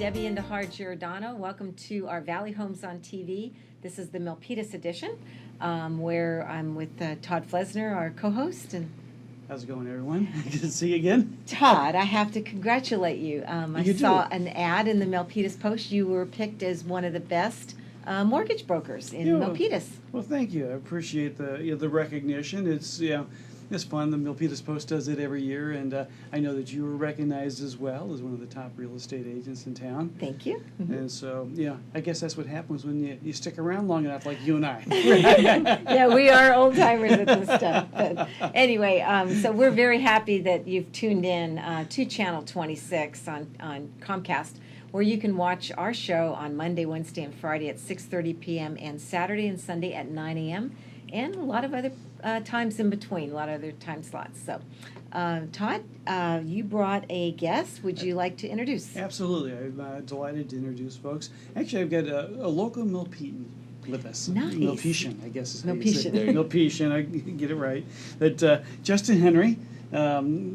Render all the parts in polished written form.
Debbie and Giordano. Welcome to our Valley Homes on TV. This is the Milpitas edition, where I'm with Todd Flesner, our co-host. And how's it going, everyone? Good to see you again. Todd, I have to congratulate you. I saw an ad in the Milpitas Post. You were picked as one of the best mortgage brokers in Milpitas. Well, thank you. I appreciate the recognition. It's fun. The Milpitas Post does it every year, and I know that you were recognized as well as one of the top real estate agents in town. Thank you. Mm-hmm. And so, I guess that's what happens when you stick around long enough, like you and I. Yeah, we are old timers at this stuff. But anyway, so we're very happy that you've tuned in to Channel 26 on Comcast, where you can watch our show on Monday, Wednesday, and Friday at 6:30 p.m. and Saturday and Sunday at 9 a.m. and a lot of other times in between, a lot of other time slots. So, Todd, you brought a guest. Would you like to introduce? Absolutely. I'm delighted to introduce folks. Actually, I've got a local Milpitan with us. Nice. Milpetian, I guess is how you say Milpetian. it. Milpetian, I get it right. That Justin Henry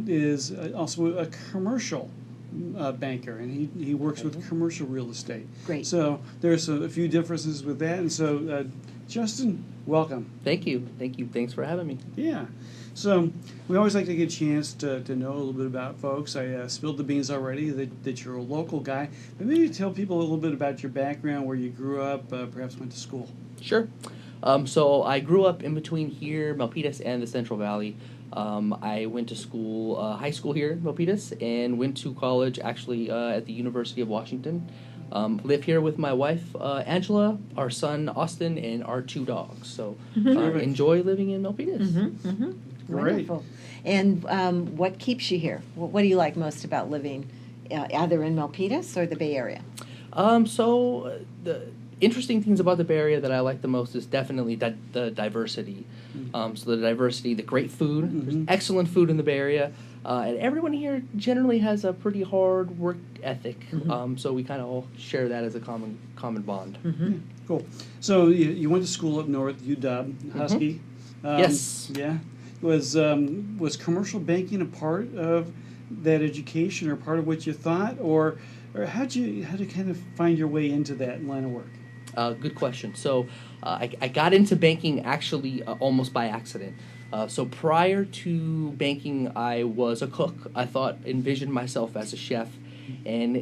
is also a commercial banker, and he works with commercial real estate. Great. So there's a few differences with that, and so Justin, welcome. Thank you. Thanks for having me. Yeah. So we always like to get a chance to know a little bit about folks. I spilled the beans already that you're a local guy, but maybe tell people a little bit about your background, where you grew up, perhaps went to school. Sure. So I grew up in between here, Milpitas, and the Central Valley. I went to school, high school here in Milpitas, and went to college actually at the University of Washington. Live here with my wife, Angela, our son, Austin, and our 2 dogs. So enjoy living in Milpitas. Mm-hmm, mm-hmm. Wonderful. And what keeps you here? What do you like most about living either in Milpitas or the Bay Area? So the interesting things about the Bay Area that I like the most is definitely the diversity. So the diversity, the great food, there's excellent food in the Bay Area, and everyone here generally has a pretty hard work ethic. So we kind of all share that as a common bond. Cool. So you went to school up north, UW, Husky. Yes. Yeah. Was commercial banking a part of that education, or part of what you thought, or how'd you kind of find your way into that line of work? Good question. So I got into banking actually almost by accident. So prior to banking, I was a cook. I envisioned myself as a chef. And,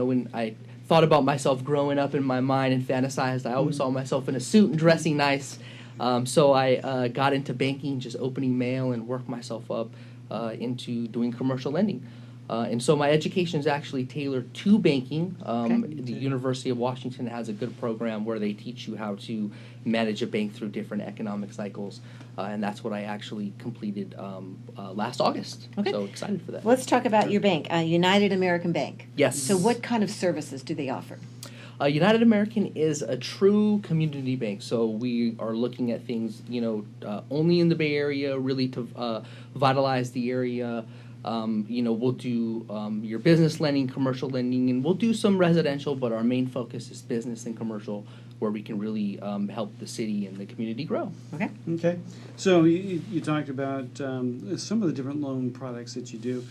when I thought about myself growing up in my mind and fantasized, I always saw myself in a suit and dressing nice. So I got into banking, just opening mail, and worked myself up into doing commercial lending. And so my education is actually tailored to banking. The University of Washington has a good program where they teach you how to manage a bank through different economic cycles. And that's what I actually completed last August. Okay. So excited for that. Let's talk about your bank, United American Bank. Yes. So what kind of services do they offer? United American is a true community bank, so we are looking at things, only in the Bay Area, really to vitalize the area. We'll do your business lending, commercial lending, and we'll do some residential, but our main focus is business and commercial, where we can really help the city and the community grow. Okay. Okay. So you talked about some of the different loan products that you do.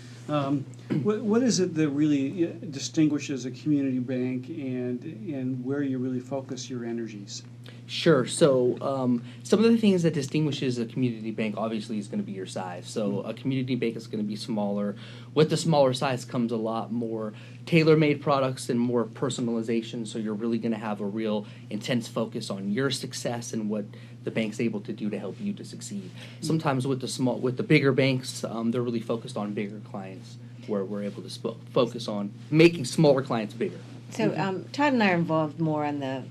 What is it that really distinguishes a community bank, and where you really focus your energies? Sure. So some of the things that distinguishes a community bank obviously is going to be your size. So a community bank is going to be smaller. With the smaller size comes a lot more tailor-made products and more personalization. So you're really going to have a real intense focus on your success and what the bank's able to do to help you to succeed. Sometimes with the bigger banks, they're really focused on bigger clients, where we're able to focus on making smaller clients bigger. So Todd and I are involved more on the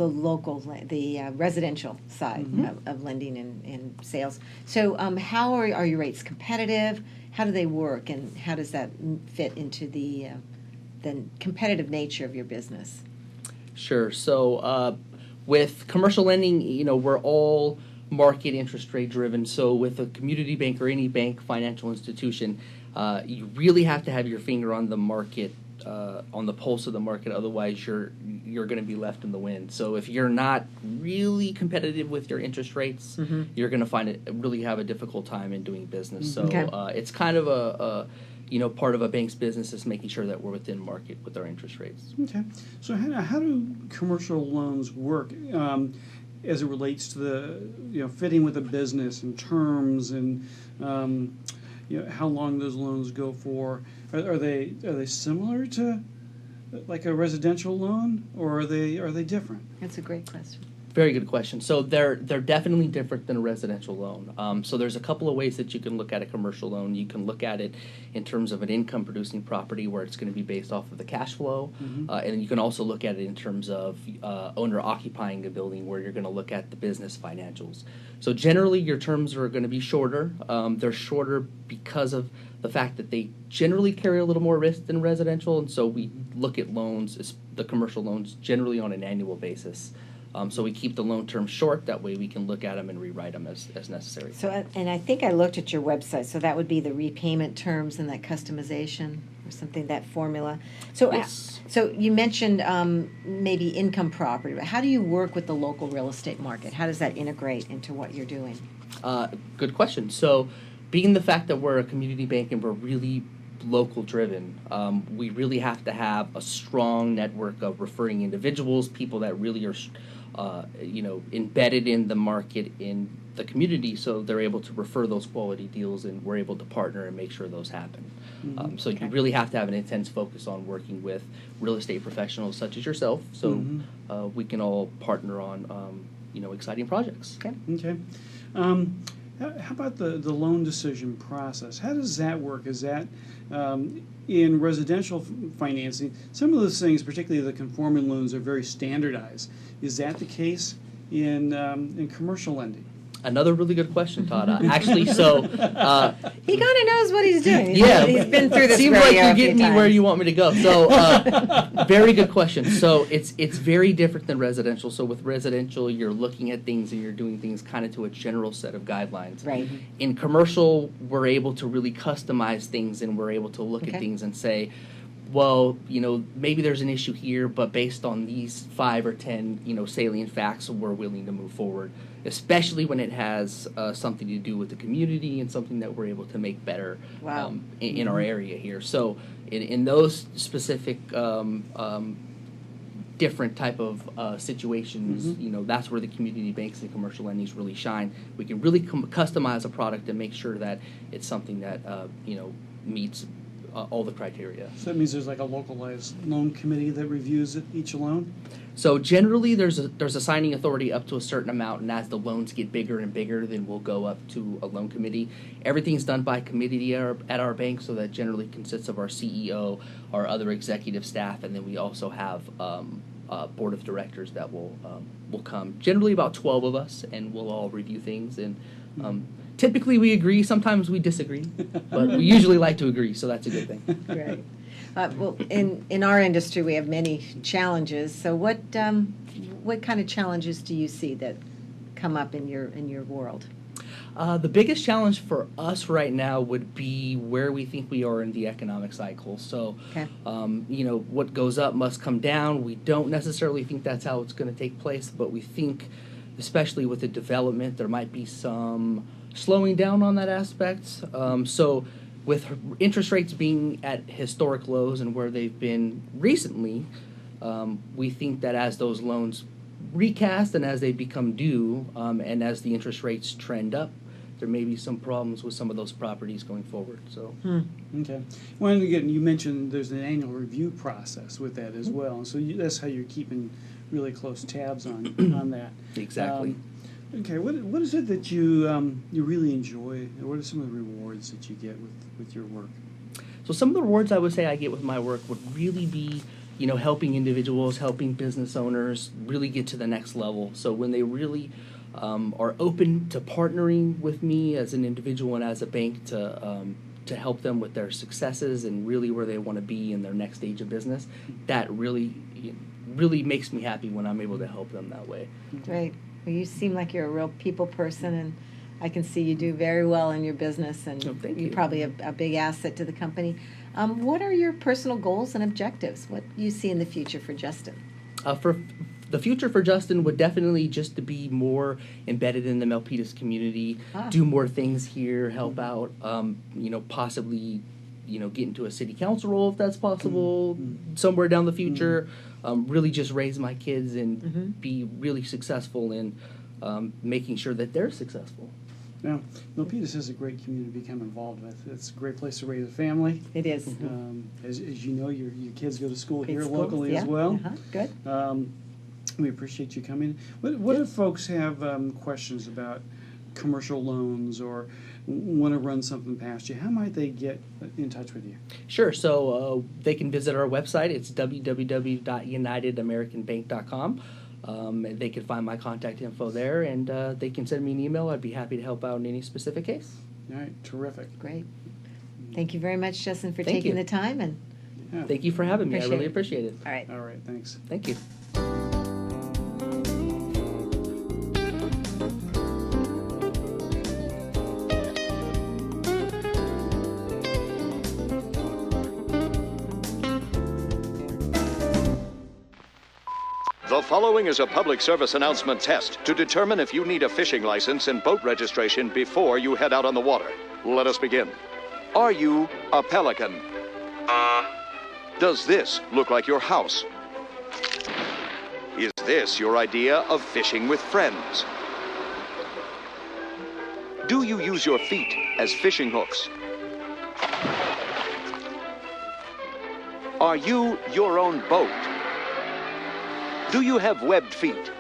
local, the residential side of lending and sales. So how are your rates competitive? How do they work, and how does that fit into the competitive nature of your business? Sure. So with commercial lending, we're all market interest rate driven. So with a community bank or any bank financial institution, you really have to have your finger on the market, on the pulse of the market. Otherwise, you're going to be left in the wind. So if you're not really competitive with your interest rates, you're going to find it really have a difficult time in doing business. So it's kind of part of a bank's business is making sure that we're within market with our interest rates. Okay. So how do commercial loans work as it relates to the fitting with a business and terms and how long those loans go for? Are they similar to like a residential loan, or are they different? That's a great question. Very good question. So they're definitely different than a residential loan. So there's a couple of ways that you can look at a commercial loan. You can look at it in terms of an income-producing property where it's going to be based off of the cash flow, and you can also look at it in terms of owner occupying a building where you're going to look at the business financials. So generally, your terms are going to be shorter. They're shorter because of the fact that they generally carry a little more risk than residential, and so we look at loans, the commercial loans, generally on an annual basis. So we keep the loan term short. That way we can look at them and rewrite them as necessary. So, and I think I looked at your website, so that would be the repayment terms and that customization or something, that formula. So, Yes. so you mentioned maybe income property, but how do you work with the local real estate market? How does that integrate into what you're doing? Good question. So being the fact that we're a community bank and we're really local driven, we really have to have a strong network of referring individuals, people that really are embedded in the market in the community, so they're able to refer those quality deals, and we're able to partner and make sure those happen. So you really have to have an intense focus on working with real estate professionals such as yourself, so we can all partner on exciting projects. Okay. How about the loan decision process? How does that work? Is that in residential financing, some of those things, particularly the conforming loans, are very standardized. Is that the case in commercial lending? Another really good question, Todd. Actually, so He kind of knows what he's doing. He's been through this. Seems like you're getting me where you want me to go. So, very good question. So it's very different than residential. So with residential, you're looking at things and you're doing things kind of to a general set of guidelines. Right. In commercial, we're able to really customize things, and we're able to look at things and say, well, maybe there's an issue here, but based on these 5 or 10, salient facts, we're willing to move forward, especially when it has something to do with the community and something that we're able to make better in our area here. So in those specific different type of situations, that's where the community banks and commercial lendings really shine. We can really customize a product and make sure that it's something that, meets all the criteria. So that means there's like a localized loan committee that reviews each loan? So generally there's a signing authority up to a certain amount, and as the loans get bigger and bigger, then we'll go up to a loan committee. Everything's done by committee at our bank, so that generally consists of our CEO, our other executive staff, and then we also have a board of directors that will come. Generally about 12 of us, and we'll all review things, and typically we agree, sometimes we disagree, but we usually like to agree, so that's a good thing. Right. Well, in our industry, we have many challenges. So what kind of challenges do you see that come up in your world? The biggest challenge for us right now would be where we think we are in the economic cycle. So, what goes up must come down. We don't necessarily think that's how it's going to take place, but we think, especially with the development, there might be some slowing down on that aspect. So with interest rates being at historic lows and where they've been recently, we think that as those loans recast and as they become due, and as the interest rates trend up, there may be some problems with some of those properties going forward. So, Okay. Well, and again, you mentioned there's an annual review process with that as well. So that's how you're keeping really close tabs on that. Exactly. Okay. What is it that you really enjoy? What are some of the rewards that you get with your work? So some of the rewards I would say I get with my work would really be, helping individuals, helping business owners really get to the next level. So when they really are open to partnering with me as an individual and as a bank to help them with their successes and really where they want to be in their next stage of business, that really makes me happy when I'm able to help them that way. Great. Well, you seem like you're a real people person, and I can see you do very well in your business, and you're probably a big asset to the company. What are your personal goals and objectives? What do you see in the future for Justin? For the future for Justin would definitely just to be more embedded in the Milpitas community, do more things here, help out, possibly, get into a city council role if that's possible somewhere down the future. Really just raise my kids and be really successful in making sure that they're successful. Now, Milpitas is a great community to become involved with. It's a great place to raise a family. It is. As you know, your kids go to school Great here schools, locally yeah. as well. Good. We appreciate you coming. What if folks have questions about commercial loans or want to run something past you? How might they get in touch with you? Sure. So they can visit our website. It's www.unitedamericanbank.com. They can find my contact info there, and they can send me an email. I'd be happy to help out in any specific case. All right, terrific. Great. Thank you very much, Justin, for Thank taking you. the time. And Yeah. Thank you for having me. I really Appreciate appreciate it. all right. All right, thanks. Thank you. The following is a public service announcement test to determine if you need a fishing license and boat registration before you head out on the water. Let us begin. Are you a pelican? Does this look like your house? Is this your idea of fishing with friends? Do you use your feet as fishing hooks? Are you your own boat? Do you have webbed feet?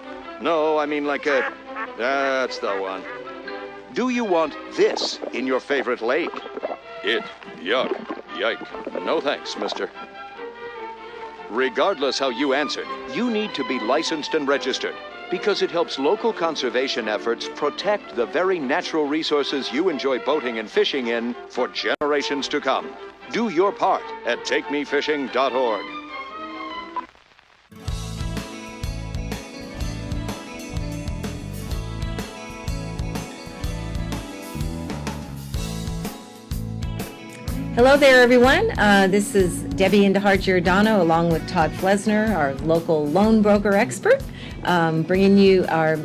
No, I mean like a... That's the one. Do you want this in your favorite lake? Yuck, yike. No thanks, mister. Regardless how you answered, you need to be licensed and registered because it helps local conservation efforts protect the very natural resources you enjoy boating and fishing in for generations to come. Do your part at takemefishing.org. Hello there, everyone. This is Debbie Indehart Giordano, along with Todd Flesner, our local loan broker expert, bringing you our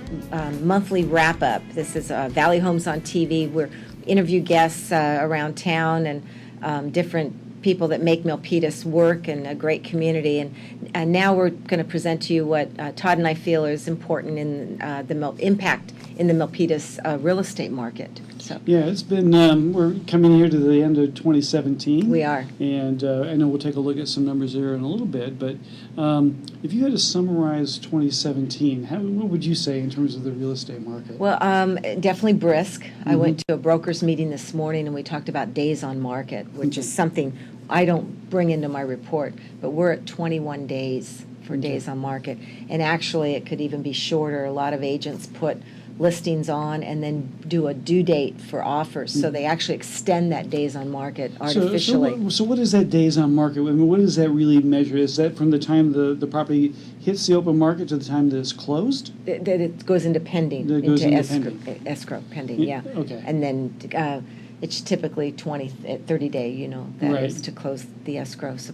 monthly wrap-up. This is Valley Homes on TV. We interview guests around town and different people that make Milpitas work in a great community. And now we're going to present to you what Todd and I feel is important in the impact in the Milpitas real estate market. So Yeah, it's been, we're coming here to the end of 2017. we are. And I know we'll take a look at some numbers there in a little bit, but if you had to summarize 2017, what would you say in terms of the real estate market? Well, definitely brisk. I went to a broker's meeting this morning, and we talked about days on market, which is something I don't bring into my report, but we're at 21 days for days on market. And actually, it could even be shorter. A lot of agents put listings on and then do a due date for offers. So they actually extend that days on market artificially. So what is that days on market? I mean, what does that really measure? Is that from the time the property hits the open market to the time that it's closed? That it goes into pending, That it goes into into escrow pending, yeah. Okay. And then it's typically 30 day, that Right. is to close the escrow. So,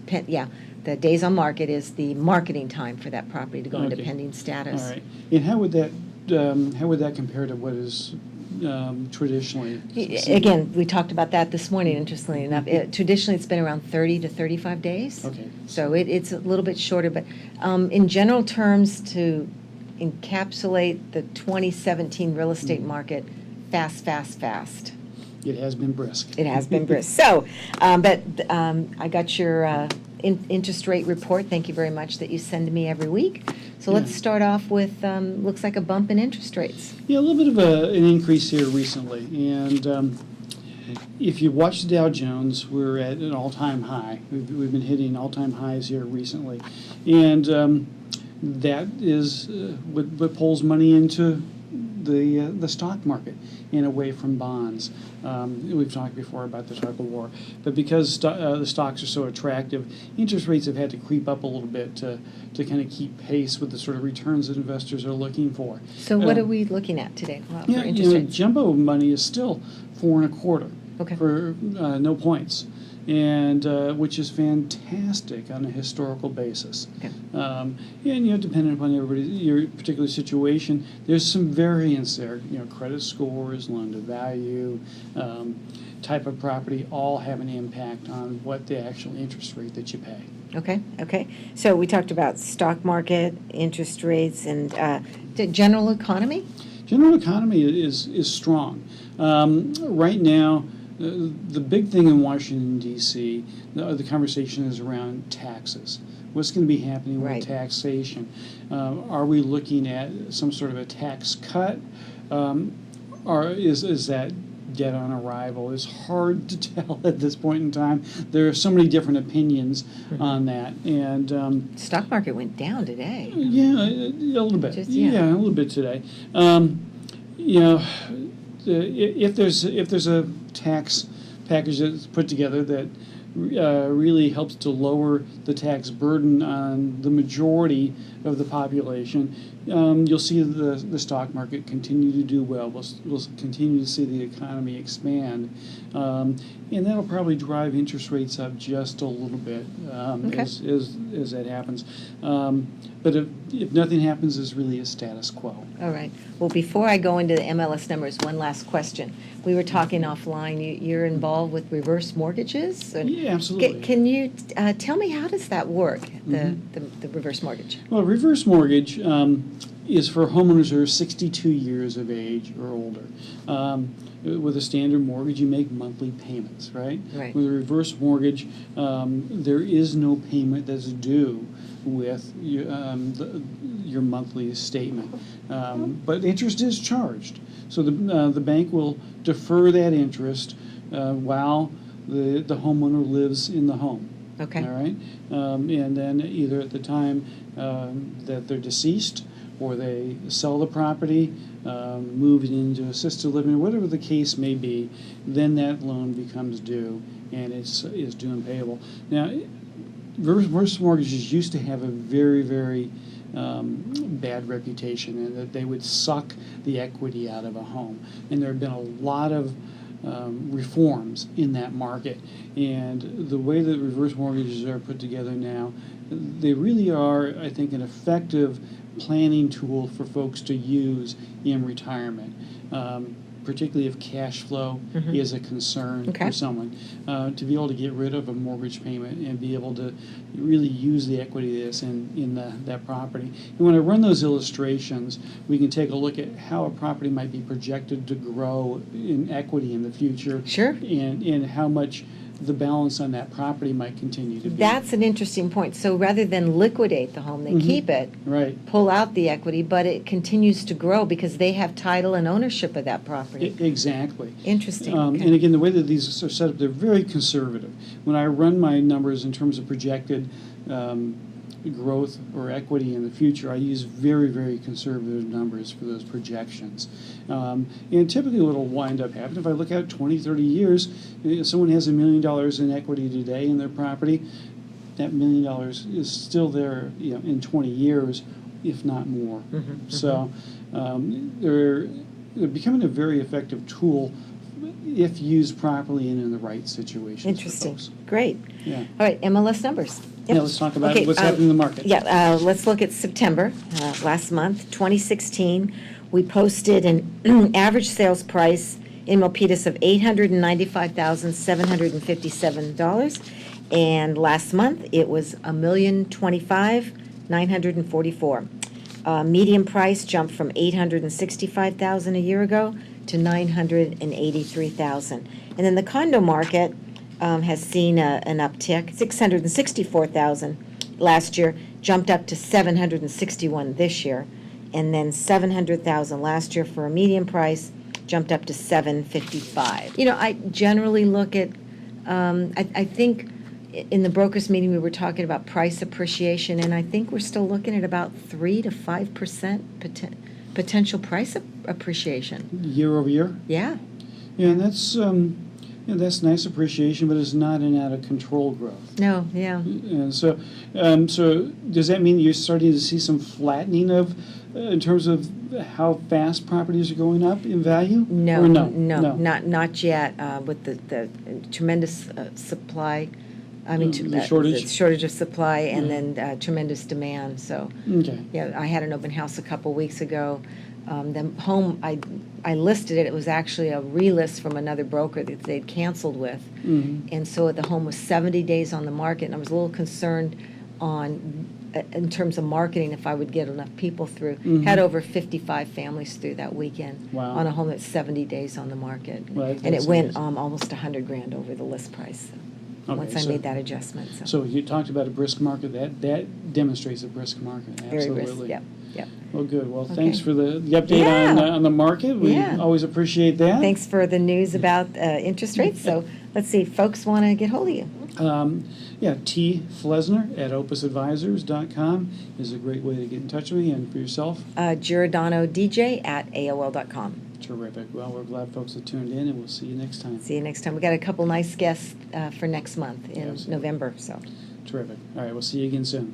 the days on market is the marketing time for that property to go into Okay. pending status. All right. And how would that compare to what is traditionally? Again, we talked about that this morning, interestingly enough. Traditionally, it's been around 30 to 35 days. Okay. So it's a little bit shorter, but in general terms, to encapsulate the 2017 real estate market, fast. It has been brisk. It has been brisk. So, I got your interest rate report. Thank you very much that you send me every week. So let's start off with, looks like a bump in interest rates. Yeah, a little bit of an increase here recently. And if you watch the Dow Jones, we're at an all-time high. We've been hitting all-time highs here recently. And that is what pulls money into the stock market and away from bonds. We've talked before about the tug of war, but because the stocks are so attractive, interest rates have had to creep up a little bit to kind of keep pace with the sort of returns that investors are looking for. So what are we looking at today for Yeah, interest rates? jumbo money is still 4.25 Okay. for no points. and which is fantastic on a historical basis. Okay. And depending upon your particular situation, there's some variance there. Credit scores, loan to value, type of property, all have an impact on what the actual interest rate that you pay. Okay. So we talked about stock market, interest rates, and the general economy? General economy is strong. Right now, the big thing in Washington, D.C., the conversation is around taxes. What's going to be happening Right. with taxation? Are we looking at some sort of a tax cut? Or is that dead on arrival? It's hard to tell at this point in time. There are so many different opinions on that. And Stock market went down today. yeah, a little bit. Yeah. A little bit today. If there's a tax package that's put together that really helps to lower the tax burden on the majority of the population, you'll see the stock market continue to do well. We'll continue to see the economy expand, and that'll probably drive interest rates up just a little bit as that happens. But if nothing happens, it's really a status quo. All right. Well, before I go into the MLS numbers, one last question. We were talking offline. You're involved with reverse mortgages? Yeah, absolutely. Can you tell me, how does that work, the reverse mortgage? Well, reverse mortgage is for homeowners who are 62 years of age or older. With a standard mortgage, you make monthly payments, right? Right. With a reverse mortgage, there is no payment that's due with your monthly statement. But interest is charged. So the bank will defer that interest while the homeowner lives in the home. Okay. All right? And then either at the time that they're deceased, or they sell the property, move it into assisted living, or whatever the case may be, then that loan becomes due and is due and payable. Now, reverse mortgages used to have a very, very bad reputation, and that they would suck the equity out of a home. And there have been a lot of reforms in that market. And the way that reverse mortgages are put together now, they really are, I think, an effective planning tool for folks to use in retirement, particularly if cash flow is a concern for someone, to be able to get rid of a mortgage payment and be able to really use the equity that's in that property. And when I run those illustrations, we can take a look at how a property might be projected to grow in equity in the future. Sure. And how much the balance on that property might continue to be. That's an interesting point. So rather than liquidate the home, they keep it, Right. pull out the equity, but it continues to grow because they have title and ownership of that property. Exactly. Interesting. And again, the way that these are set up, they're very conservative. When I run my numbers in terms of projected growth or equity in the future, I use very, very conservative numbers for those projections. And typically what will wind up happening, if I look out 20, 30 years, if someone has $1 million in equity today in their property, that $1 million is still there, in 20 years, if not more. So they're becoming a very effective tool if used properly and in the right situations. Interesting. For folks. Great. Yeah. All right, MLS numbers. Yep. Yeah, let's talk about what's happening in the market. Yeah, let's look at September, last month, 2016. We posted an average sales price in Milpitas of $895,757. And last month, it was $1,025,944. Median price jumped from $865,000 a year ago to $983,000. And then the condo market has seen an uptick. $664,000 last year, jumped up to $761,000 this year, and then $700,000 last year for a median price, jumped up to $755,000. I generally look at. I think in the brokers meeting we were talking about price appreciation, and I think we're still looking at about 3 to 5% potential price appreciation Year over year. Yeah. Yeah, and that's that's nice appreciation, but it's not an out of control growth. No, yeah. And so, so does that mean you're starting to see some flattening of, in terms of how fast properties are going up in value? No, Or no, not yet. With the tremendous supply, I mean, The shortage? the shortage of supply, and then tremendous demand. So, Okay. yeah, I had an open house a couple weeks ago. The home I listed it. It was actually a relist from another broker that they'd canceled with, and so the home was 70 days on the market. And I was a little concerned in terms of marketing, if I would get enough people through. Had over 55 families through that weekend. Wow. On a home that's 70 days on the market. Well, and it that's went amazing. almost $100,000 over the list price. Okay, Once I so- made that adjustment. So you talked about a brisk market. That demonstrates a brisk market. Very Absolutely. brisk, yep. Well, good. Well, Okay. thanks for the update Yeah. on the market. We Yeah. always appreciate that. Thanks for the news about interest rates. So let's see, folks want to get hold of you. Yeah, T. Flesner at opusadvisors.com is a great way to get in touch with me, and for yourself. Giordano DJ at AOL.com. Terrific. Well, we're glad folks have tuned in, and we'll see you next time. See you next time. We got a couple nice guests for next month in Absolutely. November. So. Terrific. All right, we'll see you again soon.